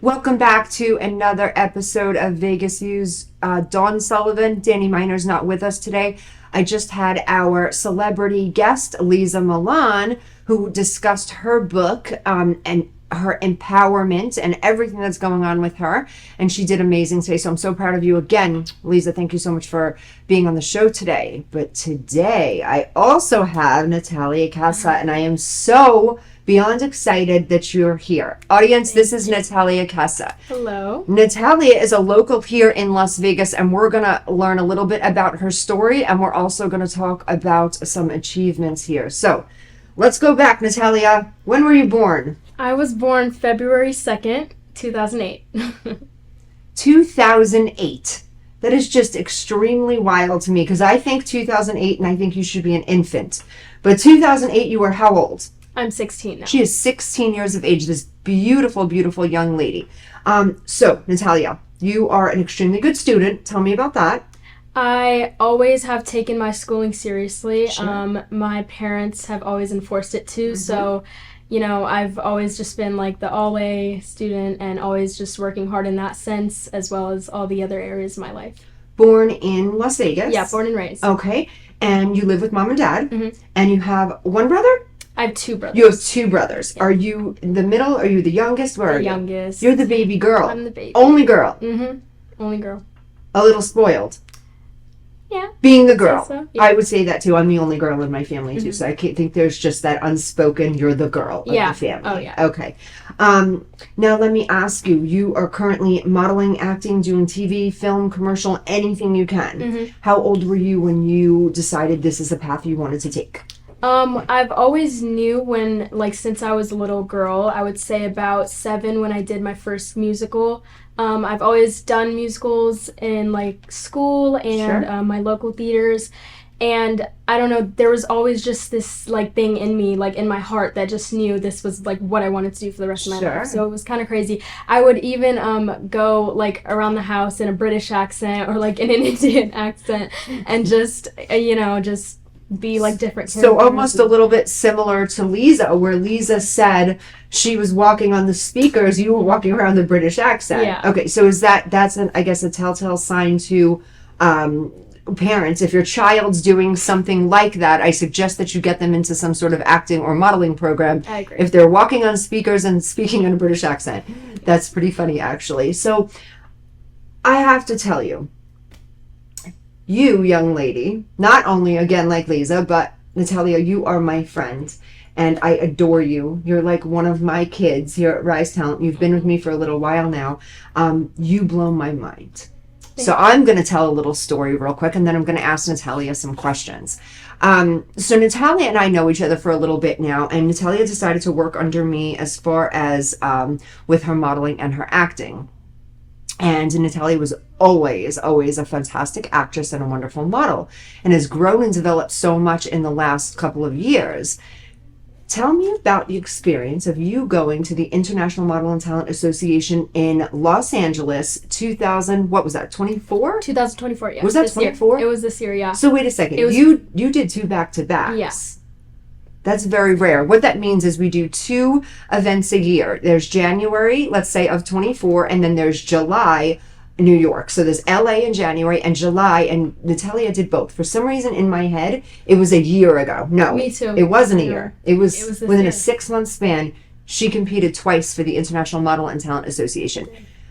Welcome back to another episode of Vegas Views. Dawn Sullivan, Danny Miner's not with us today. I just had our celebrity guest, Lisa Milan, who discussed her book and her empowerment and everything that's going on with her. And she did amazing today. So I'm so proud of you again, Lisa. Thank you so much for being on the show today. But today I also have Natalia Kassa, and I am so beyond excited that you're here. Audience, this is Natalia Kassa. Hello. Natalia is a local here in Las Vegas, and we're going to learn a little bit about her story, and we're also going to talk about some achievements here. So let's go back, Natalia. When were you born? I was born February 2nd, 2008. 2008. That is just extremely wild to me, because I think 2008 and I think you should be an infant. But 2008, you were how old? I'm 16 now. She is 16 years of age, this beautiful, beautiful young lady. So, Natalia, you are an extremely good student. Tell me about that. I always have taken my schooling seriously. Sure. My parents have always enforced it too. Mm-hmm. So, I've always just been like the all-A student and always just working hard in that sense, as well as all the other areas of my life. Born in Las Vegas? Yeah, born and raised. Okay. And you live with mom and dad? Mm-hmm. And you have one brother? I have two brothers. You have two brothers. Yeah. Are you the middle? Are you the youngest? Where are you? The youngest. You're the baby girl. I'm the baby. Only girl. Mm-hmm. Only girl. A little spoiled. Yeah. Being the girl. So, yeah. I would say that too. I'm the only girl in my family too. Mm-hmm. So I think there's just that unspoken, you're the girl of the family. Oh, yeah. Okay. Now let me ask you, you are currently modeling, acting, doing TV, film, commercial, anything you can. Mm-hmm. How old were you when you decided this is a path you wanted to take? I've always knew when, since I was a little girl, I would say about 7 when I did my first musical. I've always done musicals in, school and Sure. My local theaters. And I don't know, there was always just this, thing in me, in my heart that just knew this was, what I wanted to do for the rest of my Sure. life. So it was kind of crazy. I would even go, around the house in a British accent or, in an Indian accent and just be different characters. So almost a little bit similar to Lisa, where Lisa said she was walking on the speakers, you were walking around the British accent. Yeah. Okay, so that's I guess a telltale sign to parents. If your child's doing something like that, I suggest that you get them into some sort of acting or modeling program. I agree. If they're walking on speakers and speaking in a British accent. That's pretty funny, actually. So I have to tell you, you, young lady, not only, again, like Lisa, but Natalia, you are my friend, and I adore you. You're like one of my kids here at Rise Talent. You've been with me for a little while now. You blow my mind. So I'm going to tell a little story real quick, and then I'm going to ask Natalia some questions. So Natalia and I know each other for a little bit now, and Natalia decided to work under me as far as with her modeling and her acting. And Natalia was always a fantastic actress and a wonderful model, and has grown and developed so much in the last couple of years. Tell me about the experience of you going to the International Model and Talent Association in Los Angeles, 24? 2024, yeah. Was that 24? It was this year, yeah. So wait a second, you did 2 back-to-backs. Yes. That's very rare. What that means is we do 2 events a year. There's January, let's say, of 24, and then there's July, New York. So there's LA in January and July, and Natalia did both. For some reason in my head, it was a year ago. No, me too. It wasn't a year. It was within year. a 6-month span. She competed twice for the International Model and Talent Association.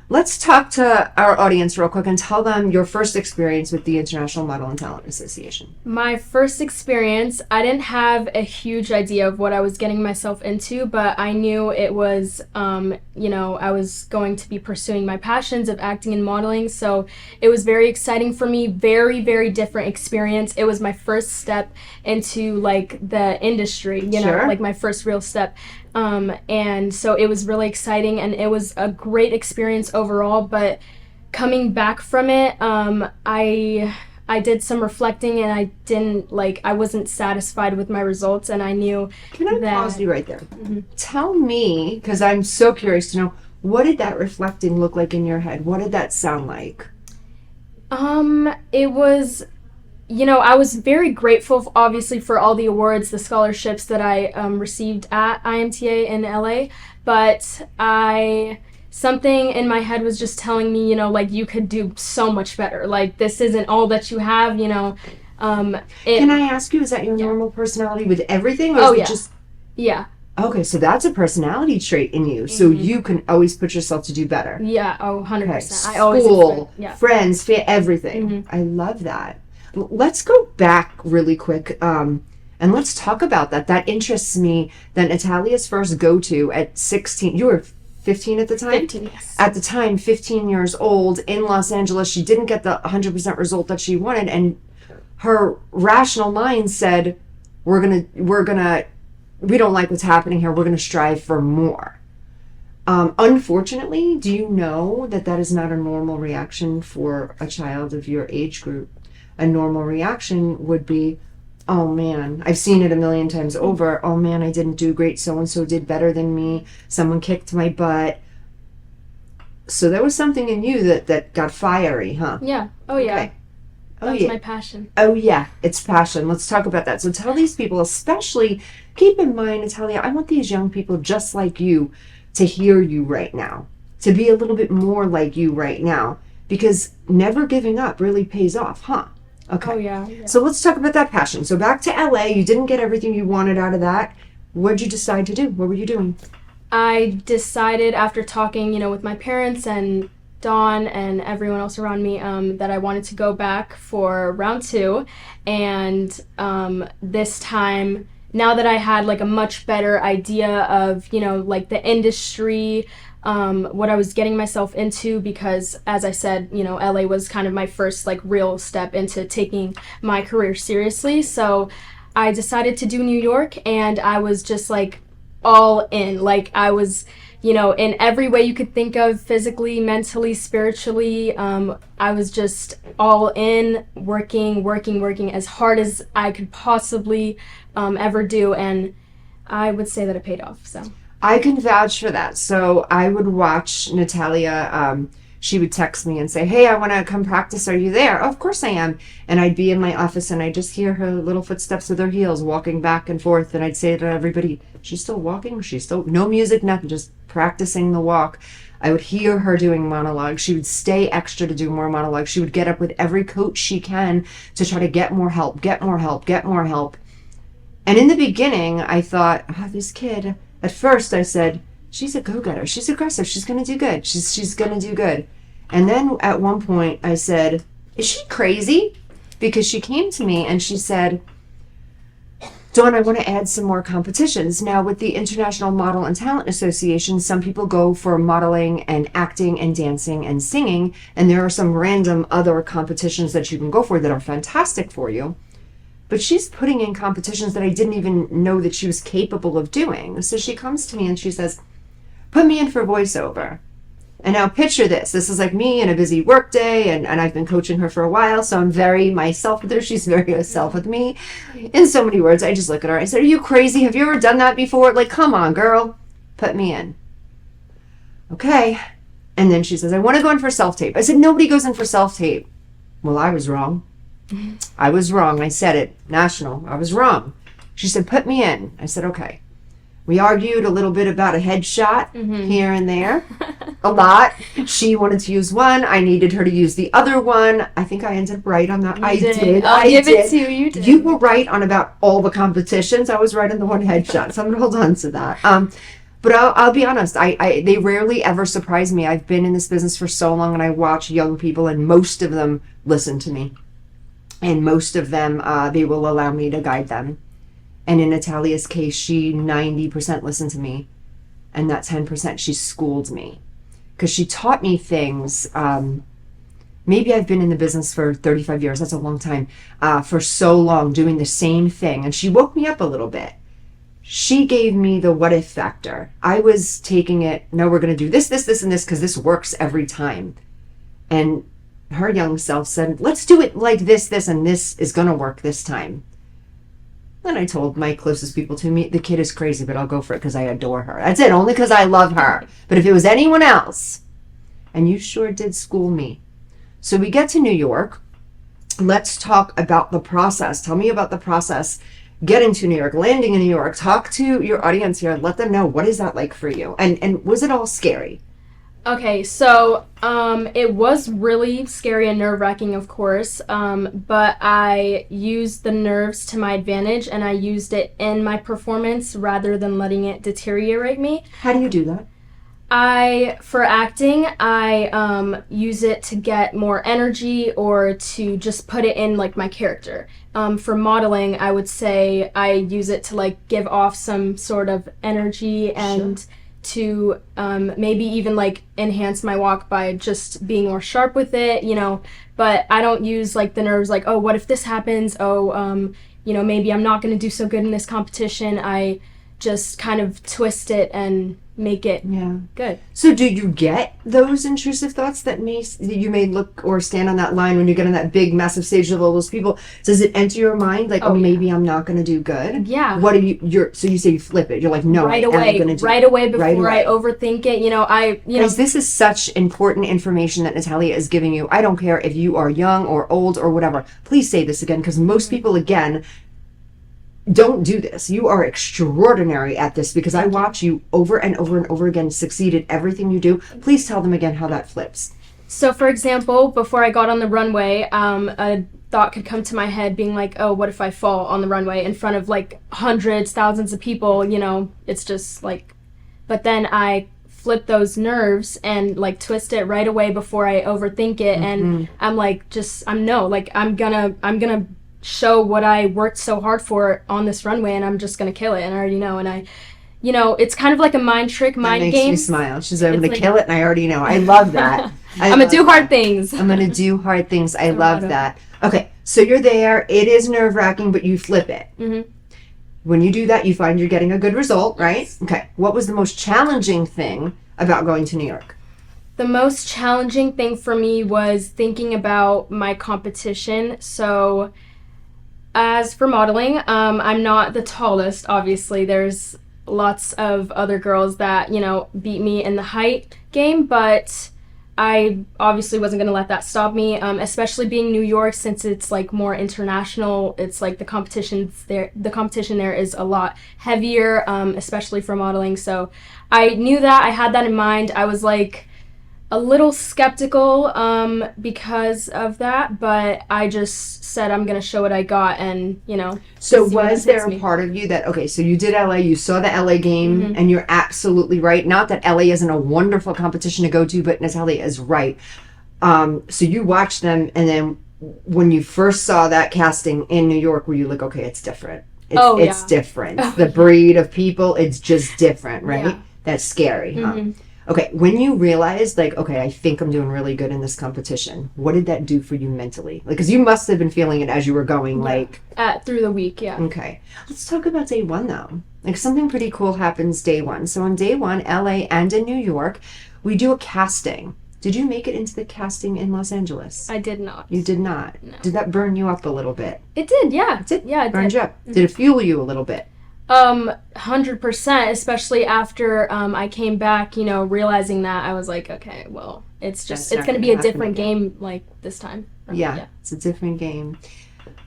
Let's talk to our audience real quick and tell them your first experience with the International Model and Talent Association. My first experience, I didn't have a huge idea of what I was getting myself into, but I knew it was, I was going to be pursuing my passions of acting and modeling, so it was very exciting for me, very, very different experience. It was my first step into, the industry, Sure. My first real step. And so it was really exciting, and it was a great experience overall, but coming back from it, I did some reflecting, and I wasn't satisfied with my results, and I knew Can I that... pause you right there? Mm-hmm. Tell me, because I'm so curious to know, what did that reflecting look like in your head? What did that sound like? It was... I was very grateful, obviously, for all the awards, the scholarships that I received at IMTA in LA, but I something in my head was just telling me, you know, like, you could do so much better. Like, this isn't all that you have, you know. Can I ask you, is that your normal personality with everything? Or Oh, is yeah. it just... Yeah. Okay, so that's a personality trait in you. So you can always put yourself to do better. Yeah, 100%. Okay. I always School, yeah. friends, everything. I love that. Let's go back really quick, and let's talk about that. That interests me. That Natalia's first go-to at 16. You were 15 at the time? 15, yes. At the time, 15 years old in Los Angeles. She didn't get the 100% result that she wanted, and her rational mind said, we don't like what's happening here. We're going to strive for more. Unfortunately, do you know that that is not a normal reaction for a child of your age group? A normal reaction would be, oh man, I've seen it a million times over. Oh man, I didn't do great. So-and-so did better than me. Someone kicked my butt. So there was something in you that got fiery, huh? Yeah. Oh, yeah. Okay. That's my passion. Oh, yeah. It's passion. Let's talk about that. So tell these people, especially, keep in mind, Natalia, I want these young people just like you to hear you right now, to be a little bit more like you right now, because never giving up really pays off, huh? Okay. Oh, yeah. So let's talk about that passion. So back to LA, you didn't get everything you wanted out of that. What did you decide to do? What were you doing? I decided after talking, you know, with my parents and Dawn and everyone else around me, that I wanted to go back for round 2. And this time, now that I had like a much better idea of, you know, like the industry, what I was getting myself into, because as I said, you know, LA was kind of my first like real step into taking my career seriously. So I decided to do New York, and I was just like all in. Like, I was, you know, in every way you could think of, physically, mentally, spiritually. I was just all in, working as hard as I could possibly ever do, and I would say that it paid off. So I can vouch for that. So I would watch Natalia. She would text me and say, hey, I want to come practice. Are you there? Oh, of course I am. And I'd be in my office, and I'd just hear her little footsteps with her heels walking back and forth. And I'd say to everybody, she's still walking? She's still, no music, nothing, just practicing the walk. I would hear her doing monologues. She would stay extra to do more monologues. She would get up with every coach she can to try to get more help. And in the beginning, I thought, oh, this kid, at first I said, she's a go-getter. She's aggressive. She's going to do good. She's going to do good. And then at one point I said, is she crazy? Because she came to me and she said, Dawn, I want to add some more competitions. Now, with the International Model and Talent Association, some people go for modeling and acting and dancing and singing, and there are some random other competitions that you can go for that are fantastic for you. But she's putting in competitions that I didn't even know that she was capable of doing. So she comes to me and she says, put me in for voiceover. And now picture this. This is like me in a busy work day, and I've been coaching her for a while, so I'm very myself with her. She's very herself with me. In so many words, I just look at her. I said, are you crazy? Have you ever done that before? Like, come on, girl. Put me in. Okay. And then she says, I want to go in for self-tape. I said, nobody goes in for self-tape. Well, I was wrong. I was wrong. I said it. National. I was wrong. She said, put me in. I said, okay. We argued a little bit about a headshot here and there. A lot. She wanted to use one. I needed her to use the other one. I think I ended up right on that. I did. I'll give it to you. You did. You were right on about all the competitions. I was right on the one headshot. So I'm going to hold on to that. But I'll be honest. They rarely ever surprise me. I've been in this business for so long, and I watch young people, and most of them listen to me. And most of them, they will allow me to guide them. And in Natalia's case, she 90% listened to me. And that 10%, she schooled me. Because she taught me things. Maybe I've been in the business for 35 years. That's a long time. For so long, doing the same thing. And she woke me up a little bit. She gave me the what if factor. I was taking it, no, we're going to do this, this, this, and this, because this works every time. And her young self said, let's do it like this, this, and this is going to work this time. Then I told my closest people to me, the kid is crazy, but I'll go for it because I adore her. That's it, only because I love her. But if it was anyone else, and you sure did school me. So we get to New York. Let's talk about the process. Tell me about the process getting to New York, landing in New York. Talk to your audience here and let them know, what is that like for you? And was it all scary? Okay, so it was really scary and nerve-wracking, of course, but I used the nerves to my advantage and I used it in my performance rather than letting it deteriorate me. How do you do that? For acting, I use it to get more energy or to just put it in like my character. For modeling, I would say I use it to like give off some sort of energy and Sure. to maybe even like enhance my walk by just being more sharp with it, you know. But I don't use like the nerves like, oh, what if this happens? Oh, maybe I'm not going to do so good in this competition. I just kind of twist it and make it Yeah. good. So do you get those intrusive thoughts that you may look or stand on that line when you get on that big massive stage with all those people? Does it enter your mind like, oh, Yeah. maybe I'm not going to do good? Yeah. What are so you say you flip it. You're like, no, right I am away, going to do right away before right away. I overthink it. Guys, this is such important information that Natalia is giving you. I don't care if you are young or old or whatever. Please say this again, because most people, again, don't do this. You are extraordinary at this because I watch you over and over and over again succeed at everything you do. Please tell them again how that flips. So, for example, before I got on the runway, a thought could come to my head being like, oh, what if I fall on the runway in front of like hundreds, thousands of people? It's just like, but then I flip those nerves and like twist it right away before I overthink it. And I'm like, I'm gonna show what I worked so hard for on this runway, and I'm just gonna kill it, and I already know. And it's kind of like a mind trick, mind game. That game. makes me smile. She's like, I'm gonna kill it, and I already know. I love that. I'm gonna do hard things. I'm gonna do hard things. I love that. Okay, so you're there. It is nerve-wracking, but you flip it. Mm-hmm. When you do that, you find you're getting a good result, right? Okay. What was the most challenging thing about going to New York? The most challenging thing for me was thinking about my competition. So, as for modeling, I'm not the tallest, obviously. There's lots of other girls that, beat me in the height game, but I obviously wasn't going to let that stop me, especially being New York, since it's like more international. It's like the competition there is a lot heavier, especially for modeling. So I knew that. I had that in mind. I was like a little skeptical because of that, but I just said I'm gonna show what I got, and So was there a part of you that, okay, so you did LA, you saw the LA game, and you're absolutely right. Not that LA isn't a wonderful competition to go to, but Natalia is right. So you watched them, and then when you first saw that casting in New York, were you like, okay, it's different? It's different. The breed of people, it's just different, right? Yeah. That's scary, huh? Okay, when you realized, like, okay, I think I'm doing really good in this competition, what did that do for you mentally? Like, because you must have been feeling it as you were going, like... through the week, yeah. Okay. Let's talk about day one, though. Like, something pretty cool happens day one. So on day one, LA and in New York, we do a casting. Did you make it into the casting in Los Angeles? I did not. You did not? No. Did that burn you up a little bit? It did, yeah. It did? Yeah, it burned did. You up. Did it fuel you a little bit? 100%, especially after I came back, realizing that I was like, okay, well, it's going to be a different game like this time. Yeah, it's a different game.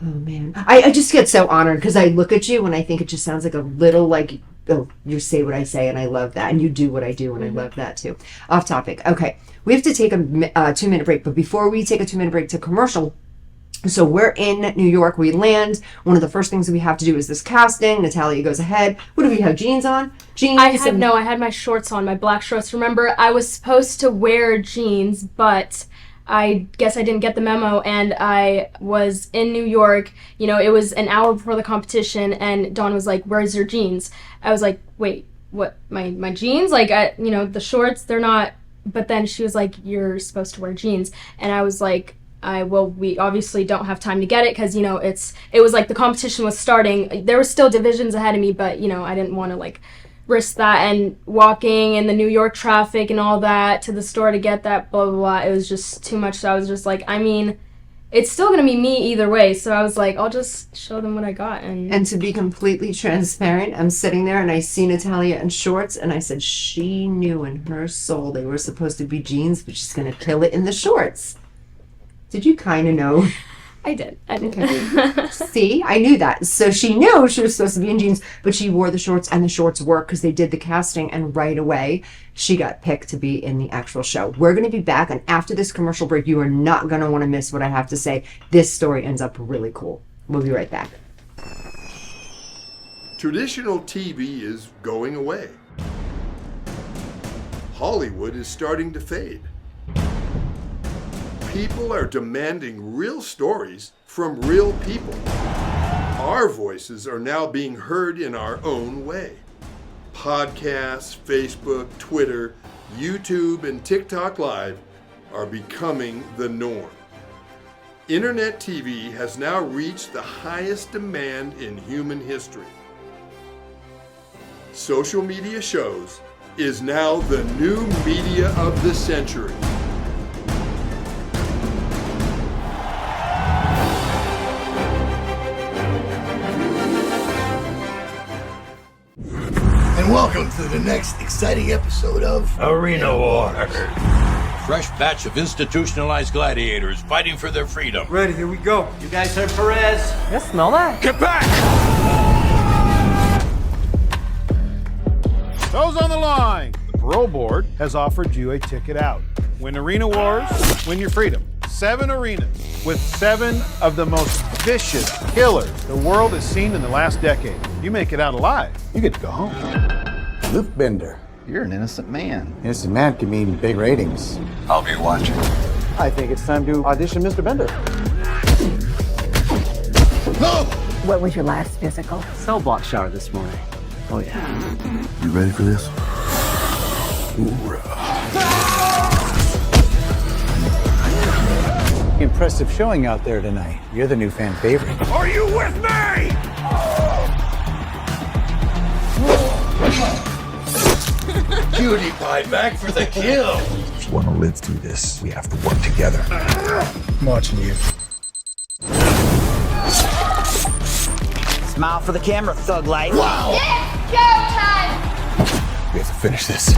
Oh, man. I just get so honored because I look at you and I think it just sounds like a little like, oh, you say what I say and I love that. And you do what I do and I love that too. Off topic. Okay, we have to take a 2-minute break. But before we take a 2-minute break to commercial, so we're in New York. We land. One of the first things we have to do is this casting. Natalia goes ahead. What do we have? Jeans on? Jeans? I had my shorts on, my black shorts. Remember, I was supposed to wear jeans, but I guess I didn't get the memo, and I was in New York. It was an hour before the competition, and Dawn was like, "Where's your jeans?" I was like, "Wait, what? My jeans? Like, the shorts, they're not." But then she was like, "You're supposed to wear jeans," and I was like, we obviously don't have time to get it because, it was like the competition was starting. There were still divisions ahead of me, but, I didn't want to, like, risk that. And walking in the New York traffic and all that to the store to get that, blah, blah, blah, it was just too much. So I was just like, it's still going to be me either way. So I was like, I'll just show them what I got. And to be completely transparent, I'm sitting there and I see Natalia in shorts, and I said she knew in her soul they were supposed to be jeans, but she's going to kill it in the shorts. Did you kind of know? I did. Okay. See, I knew that. So she knew she was supposed to be in jeans, but she wore the shorts, and the shorts worked because they did the casting, and right away she got picked to be in the actual show. We're going to be back, and after this commercial break, you are not going to want to miss what I have to say. This story ends up really cool. We'll be right back. Traditional TV is going away. Hollywood is starting to fade. People are demanding real stories from real people. Our voices are now being heard in our own way. Podcasts, Facebook, Twitter, YouTube, and TikTok Live are becoming the norm. Internet TV has now reached the highest demand in human history. Social media shows is now the new media of the century. And welcome to the next exciting episode of Arena War. Fresh batch of institutionalized gladiators fighting for their freedom. Ready, here we go. You guys heard Perez? Yes, smell that. Get back! Those on the line, the parole board has offered you a ticket out. Win Arena Wars, win your freedom. 7 arenas with 7 of the most vicious killers the world has seen in the last decade. You make it out alive, you get to go home. Luke Bender. You're an innocent man. Innocent man can mean big ratings. I'll be watching. I think it's time to audition Mr. Bender. No! What was your last physical? Cell block shower this morning. Oh, yeah. You ready for this? Impressive showing out there tonight. You're the new fan favorite. Are you with me? Cutie pie back for the kill. If you want to live through this, we have to work together. I'm watching you. Smile for the camera, thug life. Wow! It's showtime! We have to finish this.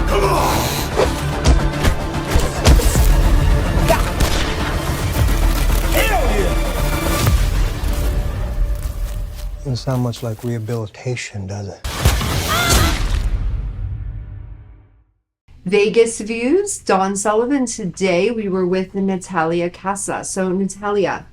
Come on! Doesn't sound much like rehabilitation, does it? Vegas Views, Dawn Sullivan. Today we were with Natalia Kassa. So Natalia,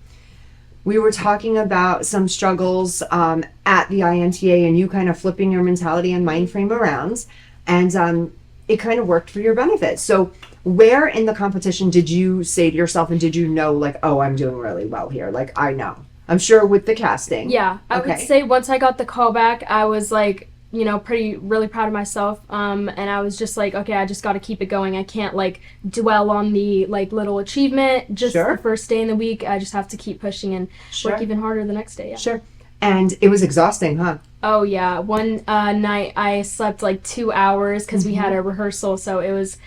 we were talking about some struggles at the IMTA and you kind of flipping your mentality and mind frame around, and it kind of worked for your benefit. So where in the competition did you say to yourself, and did you know, like, oh, I'm doing really well here? Like, I know. I'm sure with the casting. Yeah, I would say once I got the call back, I was like, you know, really proud of myself. And I was just like, okay, I just got to keep it going. I can't like dwell on the like little achievement just the first day in the week. I just have to keep pushing and work even harder the next day. Yeah. Sure. And it was exhausting, huh? Oh yeah. One night I slept like 2 hours because we had a rehearsal. So it was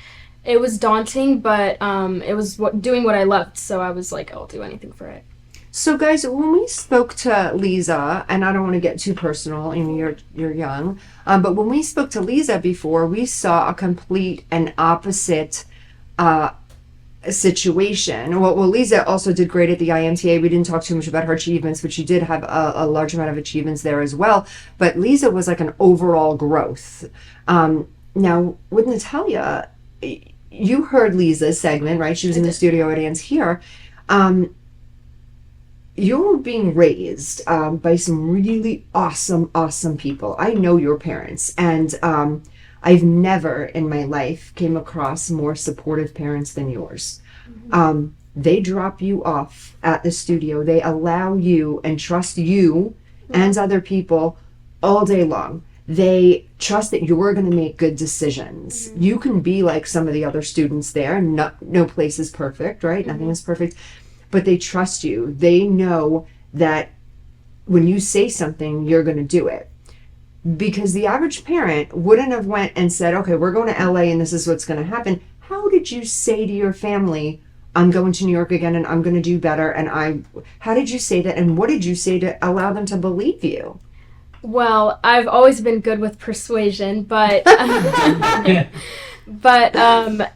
daunting, but it was doing what I loved. So I was like, I'll do anything for it. So guys, when we spoke to Lisa, and I don't want to get too personal, you know, you're young, but when we spoke to Lisa before, we saw a complete and opposite situation. Well, Lisa also did great at the IMTA. We didn't talk too much about her achievements, but she did have a large amount of achievements there as well. But Lisa was like an overall growth. Now, with Natalia, you heard Lisa's segment, right? She was in the studio audience here. You're being raised by some really awesome people. I know your parents, and I've never in my life came across more supportive parents than yours. They drop you off at the studio. They allow you and trust you and other people all day long. They trust that you're going to make good decisions. You can be like some of the other students there. No place is perfect, right? Nothing is perfect. But they trust you. They know that when you say something, you're going to do it. Because the average parent wouldn't have went and said, okay, we're going to LA and this is what's going to happen. How did you say to your family, I'm going to New York again and I'm going to do better? And how did you say that? And what did you say to allow them to believe you? Well, I've always been good with persuasion, but But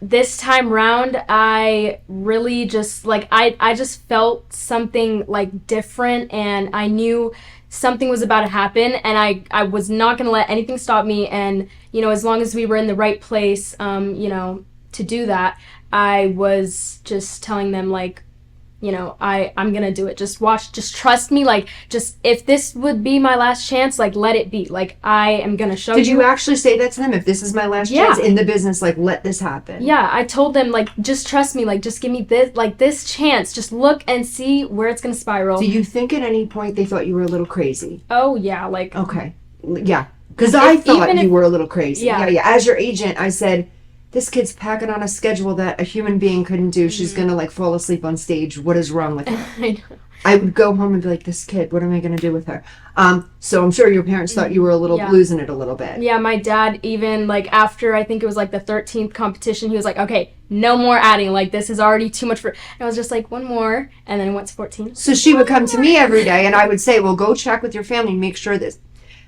this time round, I really just, like, I just felt something, like, different, and I knew something was about to happen, and I was not going to let anything stop me, and, you know, as long as we were in the right place, you know, to do that, I was just telling them, like, you know, I'm gonna do it. Just watch, just trust me. Like, just, if this would be my last chance, like, let it be. Like, I am gonna show you. Did you actually say that to them? If this is my last chance in the business, like, let this happen. Yeah, I told them, like, just trust me. Like, just give me this, like, this chance. Just look and see where it's gonna spiral. Do you think at any point they thought you were a little crazy? Oh, yeah, like. Okay. Yeah. Because I thought you were a little crazy. Yeah. As your agent, I said, this kid's packing on a schedule that a human being couldn't do. She's going to, like, fall asleep on stage. What is wrong with her? I know. I would go home and be like, this kid, what am I going to do with her? So I'm sure your parents thought you were a little losing it a little bit. Yeah, my dad, even, like, after, I think it was, like, the 13th competition, he was like, okay, no more adding. Like, this is already too much for... And I was just like, one more. And then it went to 14. So she would come to me every day, and I would say, well, go check with your family and make sure this...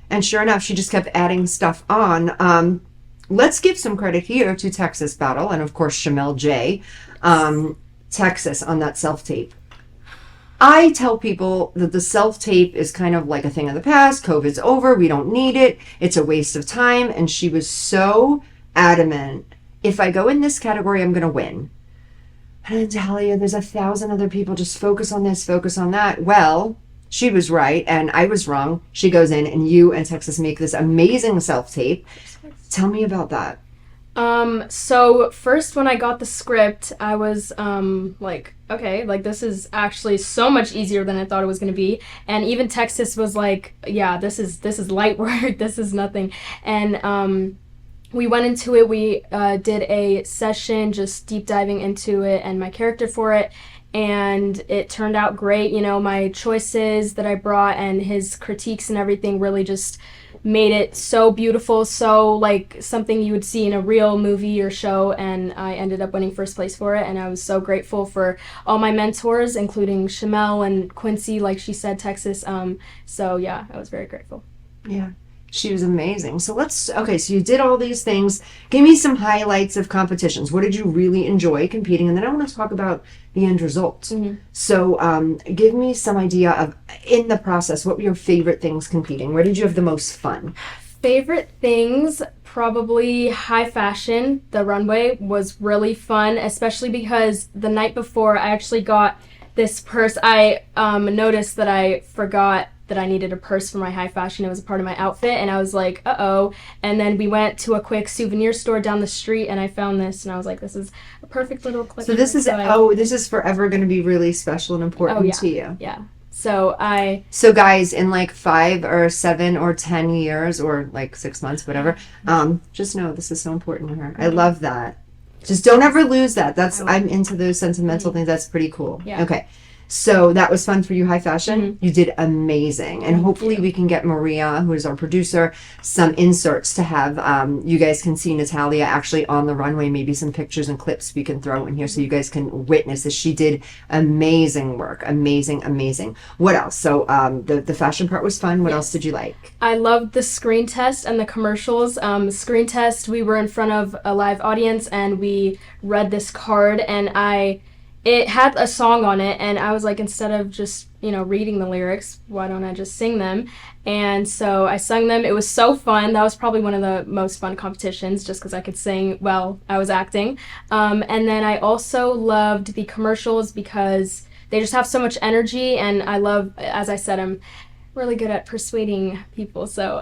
And sure enough, she just kept adding stuff on. Let's give some credit here to Texas Battle and, of course, Shamel J. Texas on that self-tape. I tell people that the self-tape is kind of like a thing of the past. COVID's over. We don't need it. It's a waste of time. And she was so adamant. If I go in this category, I'm going to win. And Natalia, there's 1,000 other people. Just focus on this, focus on that. Well, she was right and I was wrong. She goes in and you and Texas make this amazing self-tape. Tell me about that. So first when I got the script, I was like, okay, like, this is actually so much easier than I thought it was going to be. And even Texas was like, yeah, this is light work. This is nothing. And we went into it. We did a session just deep diving into it and my character for it. And it turned out great. You know, my choices that I brought and his critiques and everything really just made it so beautiful, so like something you would see in a real movie or show, and I ended up winning first place for it, and I was so grateful for all my mentors, including Shamel and Quincy, like she said, Texas. So yeah, I was very grateful. Yeah. She was amazing. So so you did all these things. Give me some highlights of competitions. What did you really enjoy competing? And then I want to talk about the end result. Mm-hmm. So give me some idea of, in the process, what were your favorite things competing? Where did you have the most fun? Favorite things, probably high fashion. The runway was really fun, especially because the night before I actually got this purse. I noticed that I forgot that I needed a purse for my high fashion. It was a part of my outfit, and I was like, uh-oh. And then we went to a quick souvenir store down the street, and I found this, and I was like, this is a perfect little clip. So this is, this is forever going to be really special and important to you. Yeah. So guys, in like 5 or 7 or 10 years, or like 6 months, whatever, just know this is so important to her. I love that. Just don't ever lose that. I'm into those sentimental things. That's pretty cool. Yeah. Okay. So that was fun for you, high fashion. Mm-hmm. You did amazing. And hopefully we can get Maria, who is our producer, some inserts to have, you guys can see Natalia actually on the runway, maybe some pictures and clips we can throw in here so you guys can witness this. She did amazing work. Amazing, amazing. What else? So the fashion part was fun. What else did you like? I loved the screen test and the commercials. Screen test, we were in front of a live audience and we read this card, and it had a song on it, and I was like, instead of just, reading the lyrics, why don't I just sing them? And so I sung them. It was so fun. That was probably one of the most fun competitions, just because I could sing while I was acting. And then I also loved the commercials because they just have so much energy, and I love, as I said, I'm really good at persuading people. So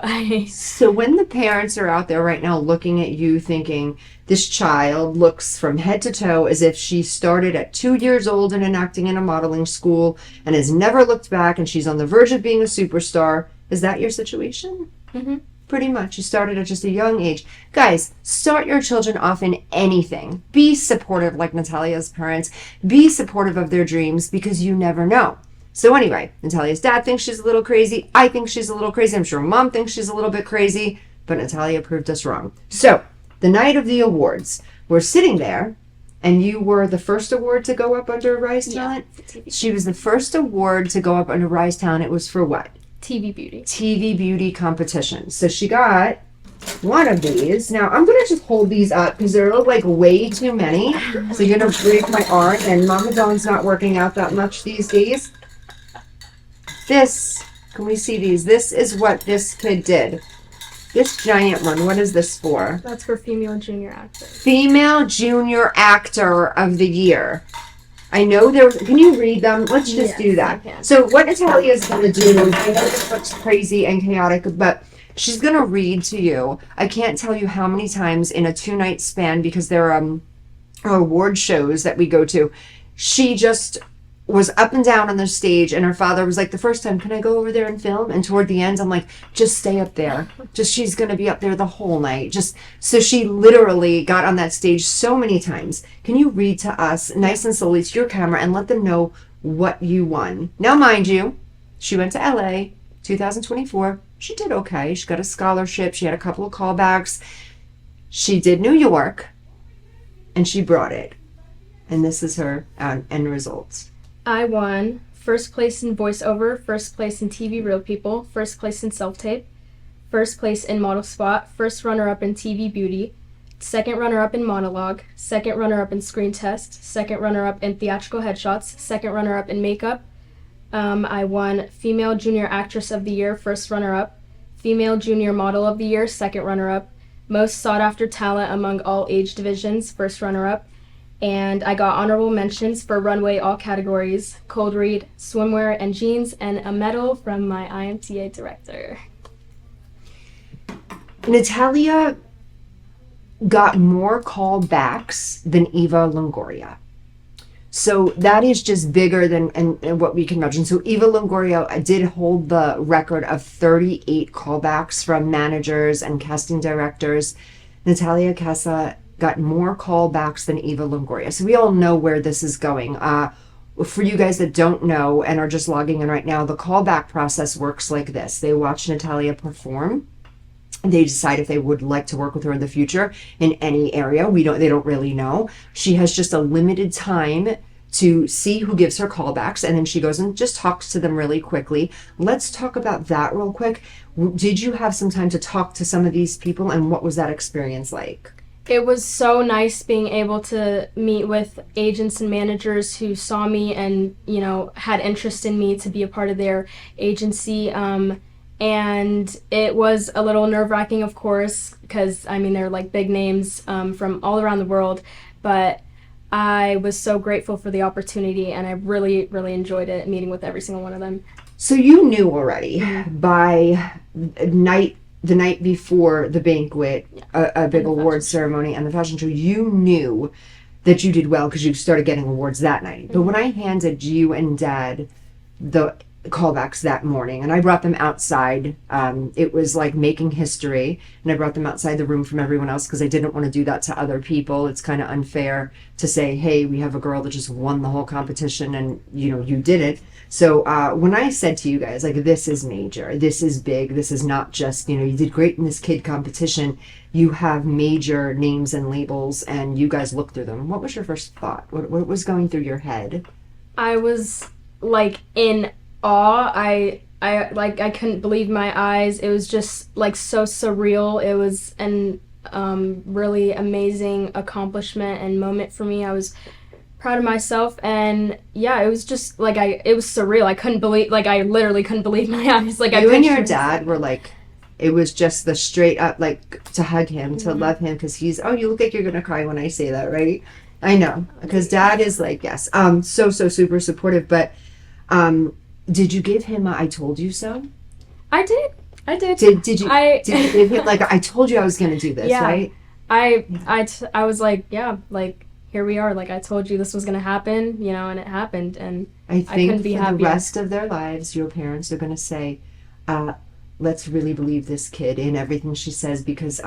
when the parents are out there right now looking at you thinking, this child looks from head to toe as if she started at 2 years old in an acting and a modeling school and has never looked back, and she's on the verge of being a superstar, is that your situation? Mm-hmm. Pretty much. You started at just a young age. Guys, start your children off in anything. Be supportive like Natalia's parents. Be supportive of their dreams, because you never know. So anyway, Natalia's dad thinks she's a little crazy. I think she's a little crazy. I'm sure mom thinks she's a little bit crazy, but Natalia proved us wrong. So the night of the awards, we're sitting there, and you were the first award to go up under Rise Talent? Yeah, she was the first award to go up under Rise Talent. It was for what? TV Beauty. TV Beauty competition. So she got one of these. Now, I'm going to just hold these up because there look like way too many. So you're going to break my arm, and Mama Dawn's not working out that much these days. This, can we see these? This is what this kid did. This giant one, what is this for? That's for female junior actor. Female Junior Actor of the Year. I know there. Can you read them? Let's just do that. So what Natalia is going to do, I know this looks crazy and chaotic, but she's going to read to you. I can't tell you how many times in a 2-night span, because there are award shows that we go to, she just was up and down on the stage, and her father was like, the first time, can I go over there and film? And toward the end, I'm like, just stay up there. Just, she's going to be up there the whole night. Just, so she literally got on that stage so many times. Can you read to us, nice and slowly, to your camera, and let them know what you won? Now, mind you, she went to LA, 2024. She did okay. She got a scholarship. She had a couple of callbacks. She did New York, and she brought it. And this is her end results. I won first place in voiceover, first place in TV Real People, first place in self-tape, first place in model spot, first runner-up in TV beauty, second runner-up in monologue, second runner-up in screen test, second runner-up in theatrical headshots, second runner-up in makeup. I won female junior actress of the year, first runner-up, female junior model of the year, second runner-up, most sought-after talent among all age divisions, first runner-up. And I got honorable mentions for runway all categories, cold read, swimwear, and jeans, and a medal from my IMTA director. Natalia got more callbacks than Eva Longoria. So that is just bigger than and what we can imagine. So Eva Longoria did hold the record of 38 callbacks from managers and casting directors. Natalia Kassa got more callbacks than Eva Longoria. So we all know where this is going. For you guys that don't know and are just logging in right now, the callback process works like this. They watch Natalia perform. They decide if they would like to work with her in the future in any area. They don't really know. She has just a limited time to see who gives her callbacks, and then she goes and just talks to them really quickly. Let's talk about that real quick. Did you have some time to talk to some of these people, and what was that experience like? It was so nice being able to meet with agents and managers who saw me and, you know, had interest in me to be a part of their agency. And it was a little nerve-wracking, of course, because, I mean, they're like big names from all around the world. But I was so grateful for the opportunity, and I really, really enjoyed it, meeting with every single one of them. So you knew already by the night before the banquet, a big award ceremony and the fashion show, you knew that you did well because you started getting awards that night. But when I handed you and Dad the callbacks that morning, and I brought them outside, it was like making history, and I brought them outside the room from everyone else because I didn't want to do that to other people. It's kind of unfair to say, hey, we have a girl that just won the whole competition and, you know, you did it. So when I said to you guys, like, this is major, this is big, this is not just, you know, you did great in this kid competition, you have major names and labels, and you guys looked through them. What was your first thought? What was going through your head? I was like in awe. I couldn't believe my eyes. It was just like so surreal. It was an really amazing accomplishment and moment for me. I was proud of myself, and yeah, it was just like it was surreal. I literally couldn't believe my eyes. Like, you and your dad were like, it was just the straight up, like, to hug him, to love him, because he's, oh, you look like you're gonna cry when I say that, right? I know, because Dad is like, yes, so super supportive. But did you give him a I told you so? I did. Did you did you give him, like, I told you I was gonna do this, yeah, right? I was like, yeah, like, here we are, like, I told you this was going to happen, you know, and it happened, and I think couldn't be for happier. The rest of their lives, your parents are going to say, let's really believe this kid in everything she says, because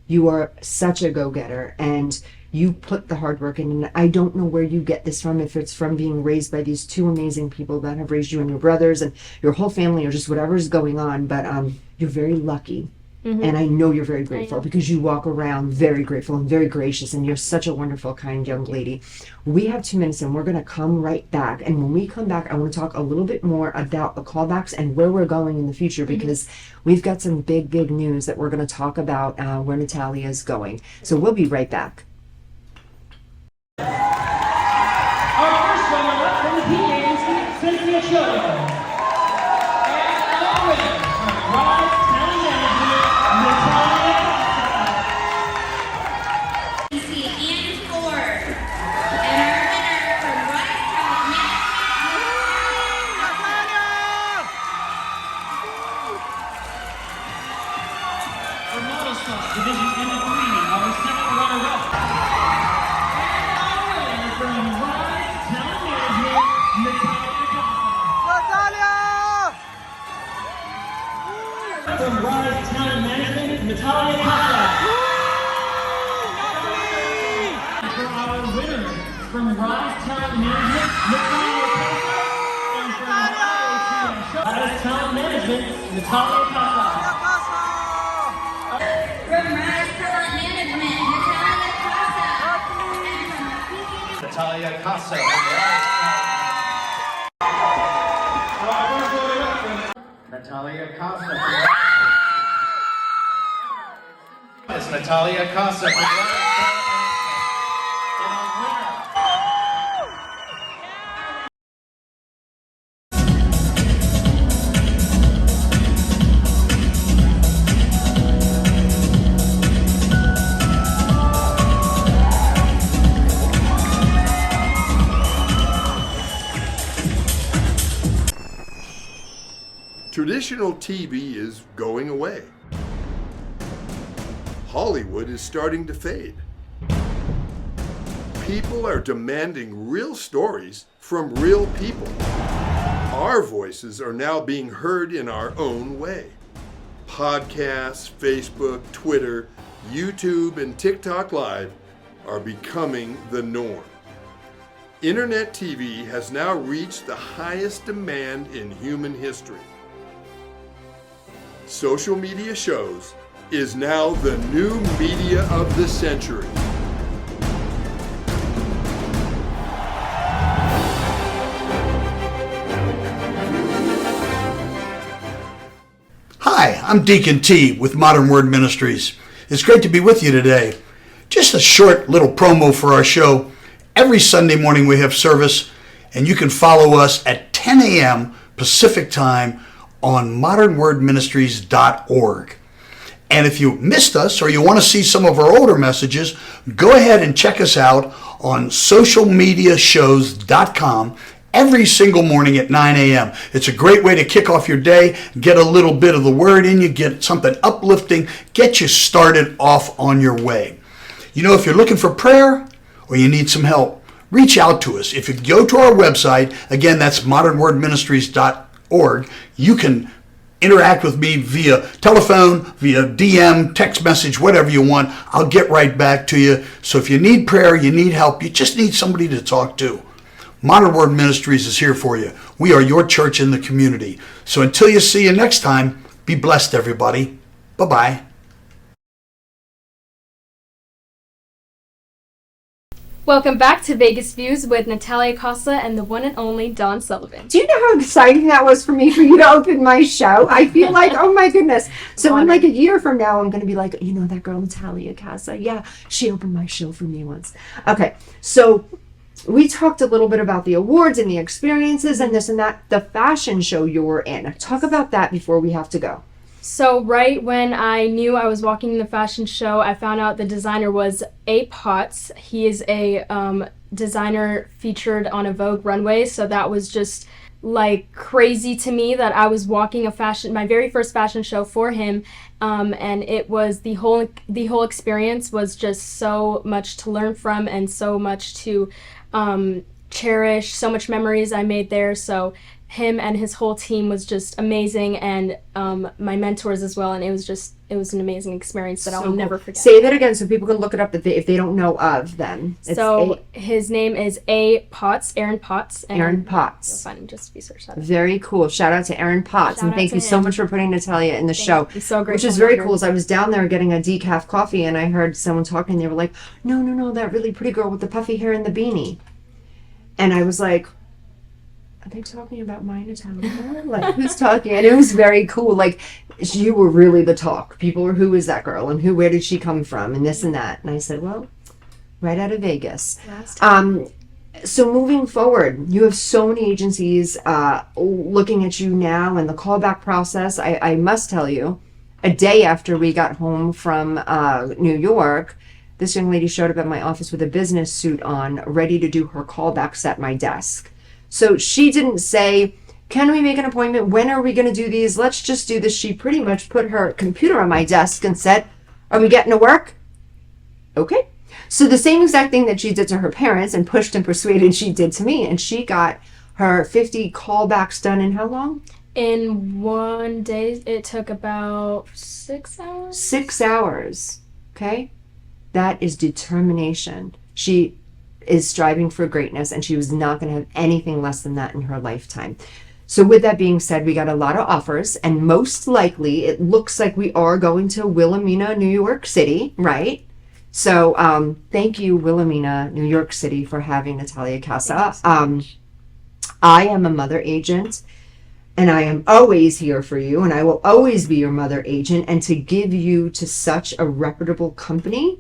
you are such a go-getter, and you put the hard work in, and I don't know where you get this from, if it's from being raised by these two amazing people that have raised you and your brothers and your whole family, or just whatever's going on, but you're very lucky And I know you're very grateful because you walk around very grateful and very gracious, and you're such a wonderful, kind young lady. We have 2 minutes and we're going to come right back. And when we come back, I want to talk a little bit more about the callbacks and where we're going in the future, because we've got some big news that we're going to talk about where Natalia is going. So we'll be right back. Our first runner-up from the PA is Cynthia Chilligan. And our winner from Rise Town Management, Natalia Kassa. We see Andy Ford. And our winner from Rise Town Management, Natalia. For Model Squad, Division M3, our second runner-up. And our winner from Rise Town Management, Natalia Kassa. From Rise Town Management, Natalia Kassa. For our winner from Rise Town Management, Natalia Kassa. And from Rise Town Management, Natalia Kassa. From Rise Talent Management, Natalia Kassa. Natalia Kassa. Natalia Kassa. It's Natalia Kassa. Traditional TV is going away. Hollywood is starting to fade. People are demanding real stories from real people. Our voices are now being heard in our own way. Podcasts, Facebook, Twitter, YouTube, and TikTok Live are becoming the norm. Internet TV has now reached the highest demand in human history. Social media shows is now the new media of the century. Hi, I'm Deacon T with Modern Word Ministries. It's great to be with you today. Just a short little promo for our show. Every Sunday morning we have service, and you can follow us at 10 a.m. Pacific Time on modernwordministries.org. And if you missed us or you want to see some of our older messages, go ahead and check us out on socialmediashows.com every single morning at 9 a.m. It's a great way to kick off your day, get a little bit of the word in you, get something uplifting, get you started off on your way. You know, if you're looking for prayer or you need some help, reach out to us. If you go to our website, again, that's modernwordministries.org, you can interact with me via telephone, via DM, text message, whatever you want. I'll get right back to you. So if you need prayer, you need help, you just need somebody to talk to, Modern Word Ministries is here for you. We are your church in the community. So until you see you next time, be blessed, everybody. Bye-bye. Welcome back to Vegas Views with Natalia Kassa and the one and only Dawn Sullivan. Do you know how exciting that was for me for you to open my show? I feel like, oh my goodness. So in like a year from now, I'm going to be like, you know, that girl Natalia Kassa. Yeah, she opened my show for me once. Okay, so we talked a little bit about the awards and the experiences and this and that. The fashion show you were in. Talk about that before we have to go. So right when I knew I was walking in the fashion show, I found out the designer was Ape Potts. He is a designer featured on a Vogue runway, so that was just like crazy to me that I was walking my very first fashion show for him, and it was the whole experience was just so much to learn from and so much to cherish, so much memories I made there. So him and his whole team was just amazing, and my mentors as well, and it was an amazing experience that I'll never forget. Say that again so people can look it up if they don't know of them. So his name is Aaron Potts. Aaron Potts. You'll find him just research that. Very cool. Shout out to Aaron Potts. And thank you so much for putting Natalia in the show. It's so great. Which is very cool. Is I was down there getting a decaf coffee and I heard someone talking. They were like, no, that really pretty girl with the puffy hair and the beanie. And I was like, are they talking about my Natalia? Like, who's talking? And it was very cool. Like, you were really the talk. People were, who is that girl? And where did she come from? And this and that. And I said, well, right out of Vegas. So moving forward, you have so many agencies looking at you now and the callback process. I must tell you, a day after we got home from New York, this young lady showed up at my office with a business suit on, ready to do her callbacks at my desk. So she didn't say, can we make an appointment? When are we going to do these? Let's just do this. She pretty much put her computer on my desk and said, are we getting to work? Okay. So the same exact thing that she did to her parents and pushed and persuaded, she did to me. And she got her 50 callbacks done in how long? In one day, it took about 6 hours. 6 hours. Okay. That is determination. She is striving for greatness, and she was not going to have anything less than that in her lifetime. So with that being said, we got a lot of offers, and most likely it looks like we are going to Wilhelmina, New York City, right? So thank you, Wilhelmina, New York City, for having Natalia Kassa. I am a mother agent, and I am always here for you, and I will always be your mother agent, and to give you to such a reputable company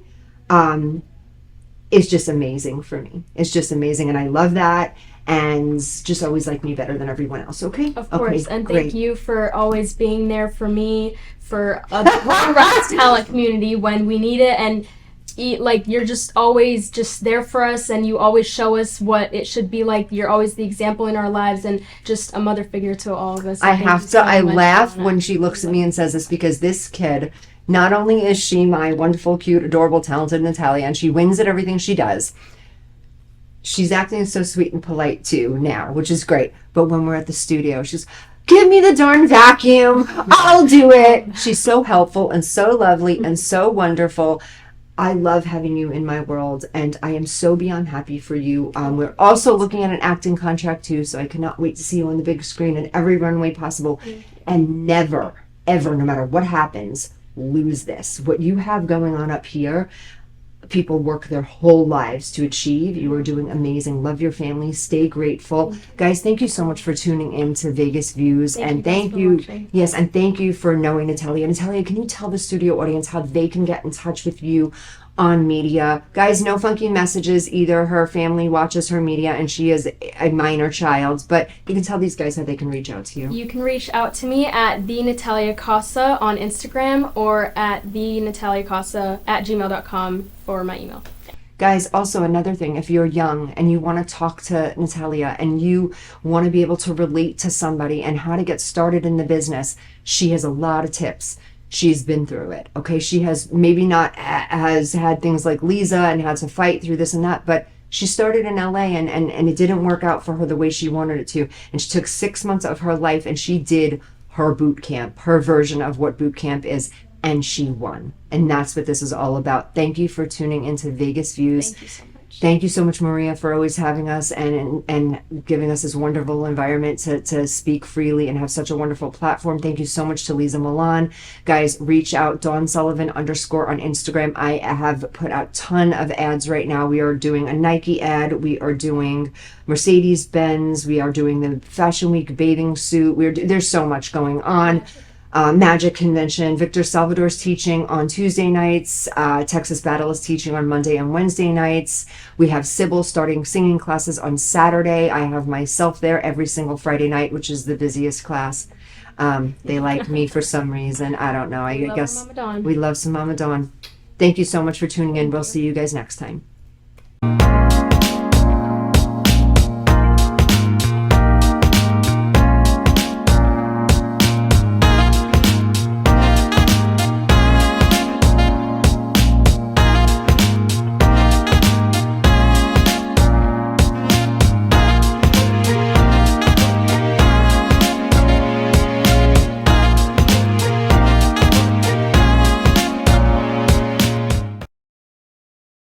is just amazing for me. It's just amazing, and I love that, and just always like me better than everyone else, okay? Of course, okay, and great. Thank you for always being there for me, for the whole Rise Talent community when we need it, and you're just always just there for us, and you always show us what it should be like. You're always the example in our lives, and just a mother figure to all of us. I laugh when she looks at me and says this, because this kid, not only is she my wonderful, cute, adorable, talented Natalia, and she wins at everything she does, she's acting so sweet and polite too now, which is great. But when we're at the studio, she's, give me the darn vacuum, I'll do it. She's so helpful and so lovely and so wonderful. I love having you in my world, and I am so beyond happy for you. We're also looking at an acting contract too, so I cannot wait to see you on the big screen in every runway possible. And never, ever, no matter what happens, lose this. What you have going on up here, people work their whole lives to achieve. You are doing amazing. Love your family. Stay grateful. Guys, thank you so much for tuning in to Vegas Views. And thank you. Yes, and thank you for knowing Natalia. Natalia, can you tell the studio audience how they can get in touch with you on media? Guys, no funky messages either. Her family watches her media, and she is a minor child, but you can tell these guys how they can reach out to you. You can reach out to me at the Natalia Kassa on Instagram, or at the nataliakassa@gmail.com for my email. Guys, also another thing, if you're young and you want to talk to Natalia and you want to be able to relate to somebody and how to get started in the business, she has a lot of tips. She's been through it, okay? She has maybe not has had things like Lisa and had to fight through this and that, but she started in LA and it didn't work out for her the way she wanted it to. And she took 6 months of her life and she did her boot camp, her version of what boot camp is, and she won. And that's what this is all about. Thank you for tuning into Vegas Views. Thank you so much. Thank you so much, Maria, for always having us and giving us this wonderful environment to speak freely and have such a wonderful platform. Thank you so much to Lisa Milan. Guys, reach out, Dawn Sullivan _ on Instagram. I have put out a ton of ads right now. We are doing a Nike ad. We are doing Mercedes-Benz. We are doing the Fashion Week bathing suit. There's so much going on. Magic Convention. Victor Salvador's teaching on Tuesday nights. Texas Battle is teaching on Monday and Wednesday nights. We have Sybil starting singing classes on Saturday. I have myself there every single Friday night, which is the busiest class. They like me for some reason. I don't know. I guess we love some Mama Dawn. Thank you so much for tuning in. We'll see you guys next time.